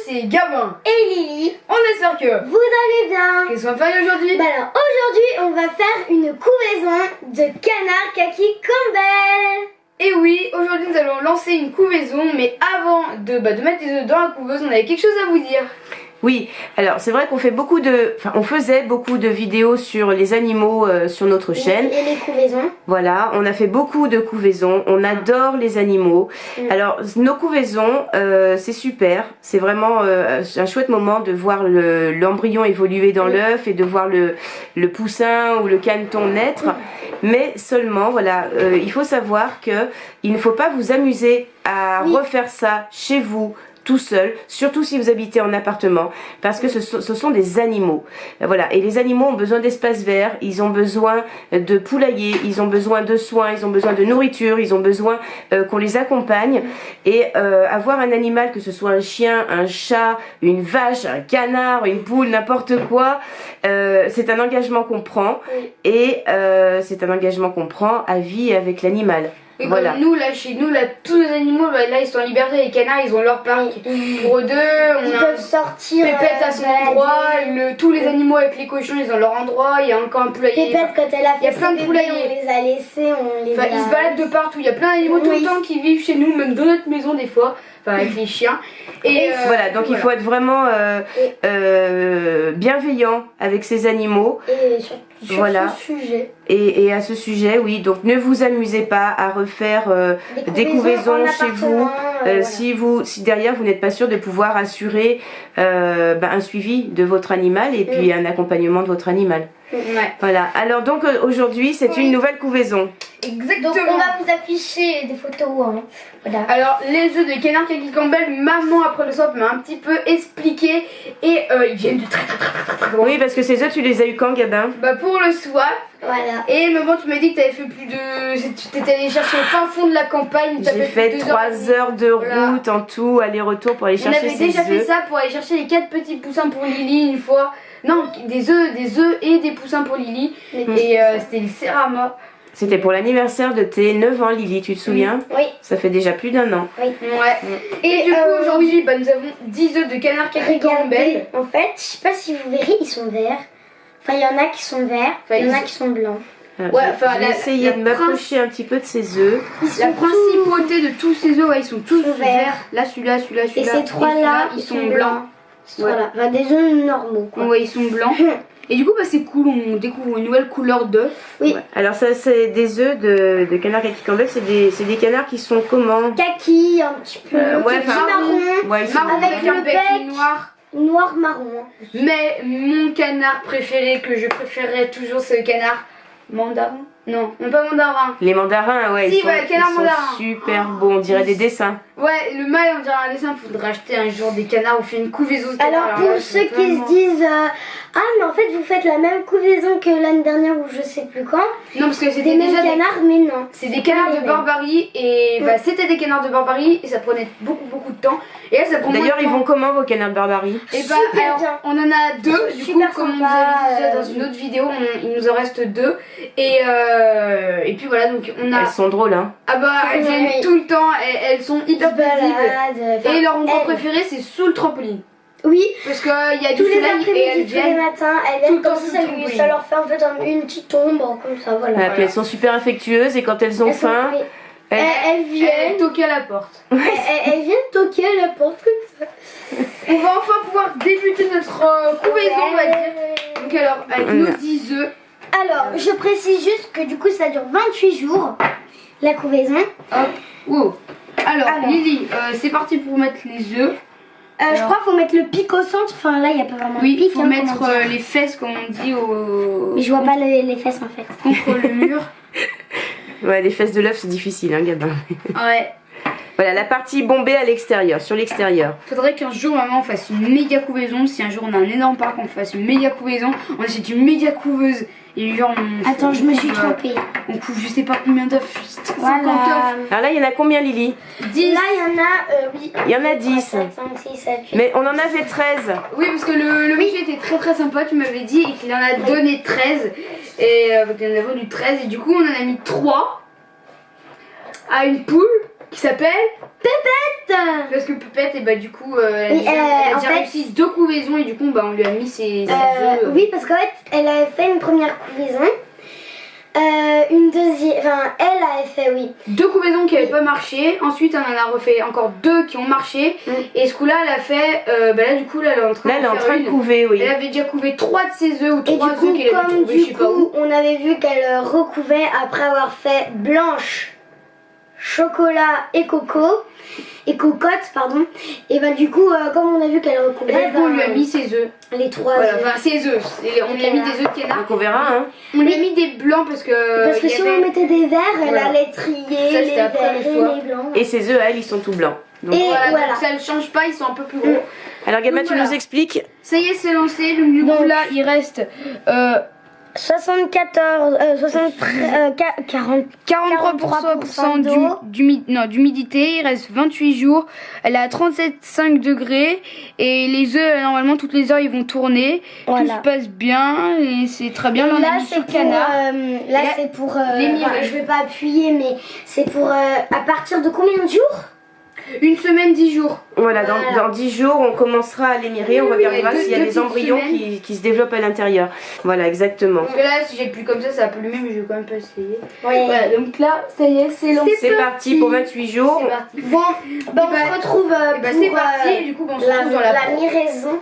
c'est Gabin et Lily. On espère que Vous allez bien. qu'est-ce qu'on va faire aujourd'hui? Bah alors aujourd'hui on va faire une couvaison de canard kaki Campbell. Et oui, aujourd'hui nous allons lancer une couvaison, mais avant de mettre les œufs dans la couveuse, on avait quelque chose à vous dire. Oui, alors c'est vrai qu'on fait on faisait beaucoup de vidéos sur les animaux sur notre chaîne. Et les couvaisons. Voilà, on a fait beaucoup de couvaisons, on adore les animaux. Alors nos couvaisons, c'est super, c'est vraiment un chouette moment de voir l'embryon évoluer dans l'œuf et de voir le poussin ou le caneton naître. Mais seulement, voilà, il faut savoir que il ne faut pas vous amuser à refaire ça chez vous, tout seul, surtout si vous habitez en appartement, parce que ce sont des animaux. Voilà, et les animaux ont besoin d'espace vert, ils ont besoin de poulailler, ils ont besoin de soins, ils ont besoin de nourriture, ils ont besoin qu'on les accompagne. Et avoir un animal, que ce soit un chien, un chat, une vache, un canard, une poule, n'importe quoi, c'est un engagement qu'on prend, et c'est un engagement qu'on prend à vie avec l'animal. Et voilà. comme nous, là, chez nous, là, tous les animaux, là, ils sont en liberté. Les canards, ils ont leur parc pour eux deux. Ils peuvent sortir. Pépette à son endroit. Tous les animaux avec les cochons, ils ont leur endroit. Il y a encore un poulailler. Pépette, quand elle a Il y a fait plein de ses poulaillers. bébés, on les a laissés, Ils se baladent de partout. Il y a plein d'animaux tout le temps qui vivent chez nous, même dans notre maison des fois. Enfin, avec les chiens. Et voilà, donc il faut être vraiment bienveillant avec ces animaux. Et sur ce sujet. Et à ce sujet, oui, donc ne vous amusez pas à refaire des couvaisons chez vous, si derrière vous n'êtes pas sûr de pouvoir assurer un suivi de votre animal et puis un accompagnement de votre animal. Voilà, alors donc aujourd'hui c'est une nouvelle couvaison. Exactement. Donc on va vous afficher des photos. Hein. Voilà. Alors les œufs de canard kaki Campbell, maman après le soir m'a un petit peu expliqué et ils viennent de très loin. Oui, parce que ces œufs tu les as eu quand, Gabin? Bah pour le soir. Voilà. Et maman, tu m'as dit que tu avais fait plus de... Tu t'étais allé chercher au fin fond de la campagne. J'ai fait 3 heures de route en tout, aller-retour pour aller chercher ces œufs. On avait déjà fait ça pour aller chercher les 4 petits poussins pour Lily une fois. Non, des œufs et des poussins pour Lily. Et c'était le Serama. C'était pour l'anniversaire de tes 9 ans, Lily, tu te souviens? Oui. Ça fait déjà plus d'1 an. Oui. Ouais. Et du coup, aujourd'hui, nous avons 10 œufs de canard kaki Campbell. En fait, je sais pas si vous verrez, ils sont verts. Enfin, il y en a qui sont verts, il y en a qui sont blancs. Je vais essayer de m'approcher un petit peu de ces œufs. La principauté de tous ces œufs, ils sont tous verts. Là, celui-là. Et ces trois-là, ils sont blancs. Voilà, enfin, des œufs normaux. Quoi. Ouais, ils sont blancs. Et du coup, c'est cool, on découvre une nouvelle couleur d'œuf. Oui. Ouais. Alors ça, c'est des œufs de canard kaki Campbell, c'est des canards qui sont comment? Kaki, un petit peu, marron. Ouais, marron avec le bec noir. Noir marron. Mais mon canard préféré, que je préférerais toujours, c'est le canard mandarin. Non, pas mandarin. Les mandarins, ouais, Si, ils sont mandarin. super beaux, on dirait des dessins. Ouais, le mâle, on dirait un dessin. Faudrait acheter un jour des canards, on fait une couvaison de canards. Alors pour ceux qui se disent ah mais en fait vous faites la même couvaison que l'année dernière ou je sais plus quand. Non, parce que c'était des mêmes déjà canards, mais non. C'est des canards de Barbarie et c'était des canards de Barbarie et ça prenait beaucoup de temps. Et là ça prend D'ailleurs, ils vont comment vos canards de Barbarie? Et Super bien. on en a 2 du coup, super comme on vous sympa, avait dit déjà dans une autre vidéo, il nous en reste 2 et puis voilà, donc on a... Elles sont drôles, hein. Ah bah elles viennent tout le temps, elles sont hyper paisibles. Et leur endroit préféré c'est sous le trampoline. Oui, parce qu'il y a tous du les soleil et elles après-midi, tous les viennent. matins, elles tout le viennent temps comme sous ça, le trampoline. ça leur fait en fait une petite ombre comme ça, voilà. Puis elles sont super affectueuses et quand elles ont faim, elles viennent toquer à la porte. elles viennent toquer à la porte comme ça. On va enfin pouvoir débuter notre couvaison, on va dire. Donc alors, avec nos 10 œufs. Alors, je précise juste que du coup ça dure 28 jours, la couvaison. Hop, wow. Alors. Lily, c'est parti pour mettre les œufs. Je crois qu'il faut mettre le pic au centre, enfin là il n'y a pas vraiment de pic. pic. Il faut mettre les fesses comme on dit au... Mais je vois pas les fesses en fait. Contre le mur. Ouais, les fesses de l'œuf c'est difficile, hein, Gabin. Ouais. Voilà, la partie bombée à l'extérieur, sur l'extérieur. Faudrait qu'un jour, maman, on fasse une méga couvaison. Si un jour on a un énorme parc, on fasse une méga couvaison. On achète une méga couveuse. Et genre, Attends, je me suis trompée. On couve je sais pas combien d'œufs. 50 Voilà. œufs. Alors là, il y en a combien, Lily? 10. Là, il y en a, oui. Il y en a 10. 7, 5, 6, 7, 8. Mais on en avait 13. Oui, parce que le monsieur était très sympa, tu m'avais dit, et qu'il en a donné 13. Et il en a vendu 13. Et du coup, on en a mis 3 à une poule. qui s'appelle parce que Pépette, et bah du coup, elle Oui, a en déjà fait- réussi 2 couvaisons et du coup, bah on lui a mis ses œufs. Oui, parce qu'en fait, elle avait fait une première couvaison. Une deuxième. Enfin, elle avait fait, oui. 2 couvaisons qui n'avaient pas marché. Ensuite, on en a refait encore 2 qui ont marché. Et ce coup-là, elle a fait. Bah là, du coup, là, elle est en train Là, elle est en faire train de une. couver, oui. Elle avait déjà couvé 3 de ses œufs ou Et 3 du œufs coup, qu'elle avait comme trouvés, je sais du pas où. coup, on avait vu qu'elle recouvait après avoir fait blanche, chocolat et coco. Et cocotte, pardon. Et ben du coup, comme on a vu qu'elle Et recouvrait, bah, du coup, on lui a mis ses œufs. les 3 Voilà, œufs. enfin ses œufs. On lui a mis des œufs de canard. Donc on verra, hein. On lui a mis des blancs parce que. Parce que il y si avait- on mettait des verres, elle Voilà. allait trier Ça, les c'était après verts le et soir. les blancs. Et ses œufs, à elle, ils sont tout blancs. Donc, Et Voilà, voilà. donc ça ne change pas, ils sont un peu plus gros. alors Gamma, Donc, tu voilà. nous expliques. Ça y est, c'est lancé. Donc du coup, Donc- là, il reste 74, 73, 40. 43% d'eau. d'humidité, il reste 28 jours, elle est à 37,5 degrés et les œufs, normalement toutes les heures ils vont tourner, Voilà. tout se passe bien et c'est très bien, là on a mis sur le pour, canard. là, Là, c'est pour. les mireilles. Enfin, je vais pas appuyer, mais c'est pour. À partir de combien de jours? Une semaine, 10 jours. Voilà, Voilà. dans 10 jours, on commencera à l'émirer, on regardera deux- s'il y a deux des petites embryons semaines. qui se développent à l'intérieur. Voilà, exactement. Donc là, si j'ai plus comme ça va pas allumer, mais je vais quand même pas essayer. Ouais. Voilà, donc là, ça y est, c'est lancé. C'est parti pour 28 jours. C'est parti. Bon, bah, on bah, se retrouve Et bah pour c'est parti, du coup bah, on se retrouve dans la la miraison.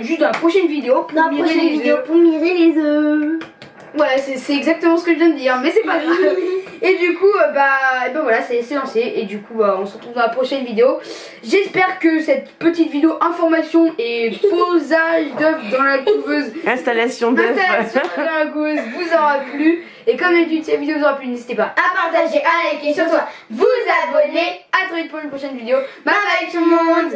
juste dans la prochaine vidéo pour Dans la mirer prochaine les vidéo œufs. pour mirer les œufs. Voilà, c'est exactement ce que je viens de dire, mais c'est pas grave. Et du coup, bah voilà, c'est lancé. Et du coup, bah, on se retrouve dans la prochaine vidéo. J'espère que cette petite vidéo information et posage d'œufs dans la couveuse, Installation d'œufs. installation dans la couveuse vous aura plu. Et comme d'habitude, cette vidéo vous aura plu, n'hésitez pas à partager, à liker, surtout à vous abonner. À très vite pour une prochaine vidéo. Bye bye tout le monde.